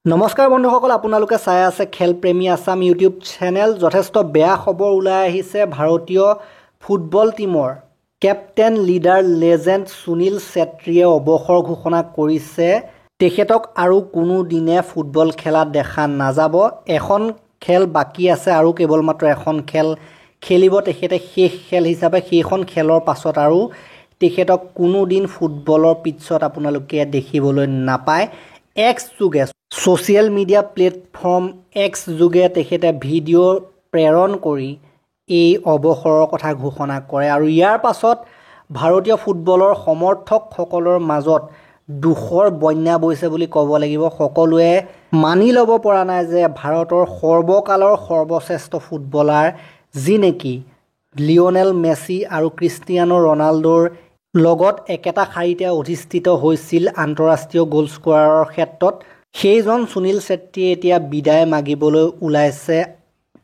নমস্কাৰ বন্ধুসকল, আপোনালোকে চাই আছে খেলপ্ৰেমী আছাম ইউটিউব চেনেল। যথেষ্ট বেয়া খবৰ ওলাই আহিছে ভাৰতীয় ফুটবল টীমৰ কেপ্টেইন লিডাৰ লেজেণ্ড সুনীল ছেত্ৰীয়ে অৱসৰ ঘোষণা কৰিছে। তেখেতক আৰু কোনো দিনে ফুটবল খেলা দেখা নাযাব। এখন খেল বাকী আছে আৰু কেৱল মাত্ৰ এখন খেল খেলিব তেখেতে শেষ খেল হিচাপে। সেইখন খেলৰ পাছত আৰু তেখেতক কোনো দিন ফুটবলৰ পিটছত আপোনালোকে দেখিবলৈ নাপায়। এক্স যোগে ছ'চিয়েল মিডিয়া প্লেটফৰ্ম এক্স যোগে তেখেতে ভিডিঅ' প্ৰেৰণ কৰি এই অৱসৰৰ কথা ঘোষণা কৰে আৰু ইয়াৰ পাছত ভাৰতীয় ফুটবলৰ সমৰ্থকসকলৰ মাজত দুখৰ বন্যা বৈছে বুলি ক'ব লাগিব। সকলোৱে মানি ল'ব পৰা নাই যে ভাৰতৰ সৰ্বকালৰ সৰ্বশ্ৰেষ্ঠ ফুটবলাৰ যি নেকি লিঅ'নেল মেছি আৰু ক্ৰিষ্টিয়ানো ৰনাল্ডোৰ লগত একেটা শাৰীতে অধিষ্ঠিত হৈছিল আন্তঃৰাষ্ট্ৰীয় গ'ল স্ক'ৰাৰৰ ক্ষেত্ৰত, সেইজন সুনীল ছেত্ৰীয়ে এতিয়া বিদায় মাগিবলৈ ওলাইছে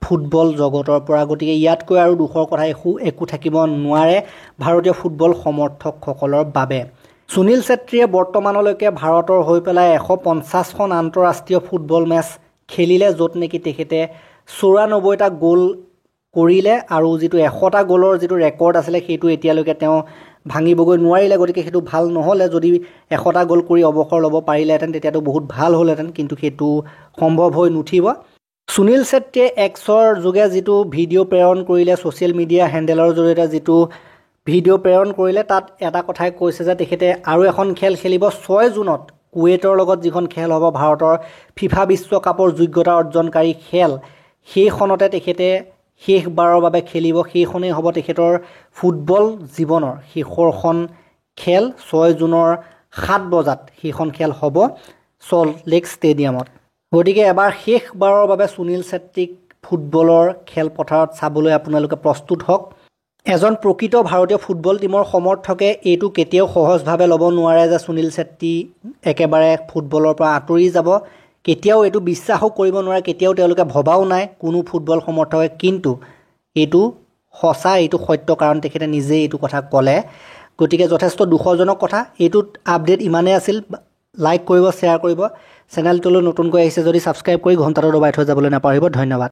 ফুটবল জগতৰ পৰা। গতিকে ইয়াতকৈ আৰু দুখৰ কথা একো থাকিব নোৱাৰে ভাৰতীয় ফুটবল সমৰ্থকসকলৰ বাবে। সুনীল ছেত্ৰীয়ে বৰ্তমানলৈকে ভাৰতৰ হৈ পেলাই 150খন আন্তঃৰাষ্ট্ৰীয় ফুটবল মেচ খেলিলে, য'ত নেকি তেখেতে 94টা গ'ল কৰিলে আৰু যিটো 100টা গ'লৰ যিটো ৰেকৰ্ড আছিলে সেইটো এতিয়ালৈকে তেওঁ ভাঙিবগৈ নোৱাৰিলে। গতিকে সেইটো ভাল নহ'লে। যদি 100টা গ'ল কৰি অৱসৰ ল'ব পাৰিলেহেঁতেন তেতিয়াতো বহুত ভাল হ'লহেঁতেন, কিন্তু সেইটো সম্ভৱ হৈ নুঠিব। সুনীল ছেত্ৰীয়ে এক্সৰ যোগে যিটো ভিডিঅ' প্ৰেৰণ কৰিলে, ছ'চিয়েল মিডিয়া হেণ্ডেলৰ জৰিয়তে যিটো ভিডিঅ' প্ৰেৰণ কৰিলে, তাত এটা কথাই কৈছে যে তেখেতে আৰু এখন খেল খেলিব 6 জুনত কুৱেইটৰ লগত যিখন খেল হ'ব ভাৰতৰ ফিফা বিশ্বকাপৰ যোগ্যতা অৰ্জনকাৰী খেল, সেইখনতে তেখেতে শেষবাৰৰ বাবে খেলিব। সেইখনেই হ'ব তেখেতৰ ফুটবল জীৱনৰ শেষৰখন খেল। 6 জুনৰ 7 বজাত সেইখন খেল হ'ব চল্ট লেক ষ্টেডিয়ামত। গতিকে এবাৰ শেষবাৰৰ বাবে সুনীল ছেত্ৰীক ফুটবলৰ খেলপথাৰত চাবলৈ আপোনালোকে প্ৰস্তুত হওক। এজন প্ৰকৃত ভাৰতীয় ফুটবল টীমৰ সমৰ্থকে এইটো কেতিয়াও সহজভাৱে ল'ব নোৱাৰে যে সুনীল ছেত্ৰী একেবাৰে ফুটবলৰ পৰা আঁতৰি যাব। কেতিয়াও এইটো বিশ্বাসো কৰিব নোৱাৰে, কেতিয়াও তেওঁলোকে ভবাও নাই কোনো ফুটবল সমৰ্থকে। কিন্তু এইটো সঁচা, এইটো সত্য, কাৰণ তেখেতে নিজেই এইটো কথা ক'লে। গতিকে যথেষ্ট দুখজনক কথা। এইটোত আপডেট ইমানেই আছিল। লাইক কৰিব, শ্বেয়াৰ কৰিব। চেনেলটোলৈ নতুনকৈ আহিছে যদি ছাবস্ক্ৰাইব কৰি ঘণ্টাটো দবাই থৈ যাবলৈ নাপাহৰিব। ধন্যবাদ।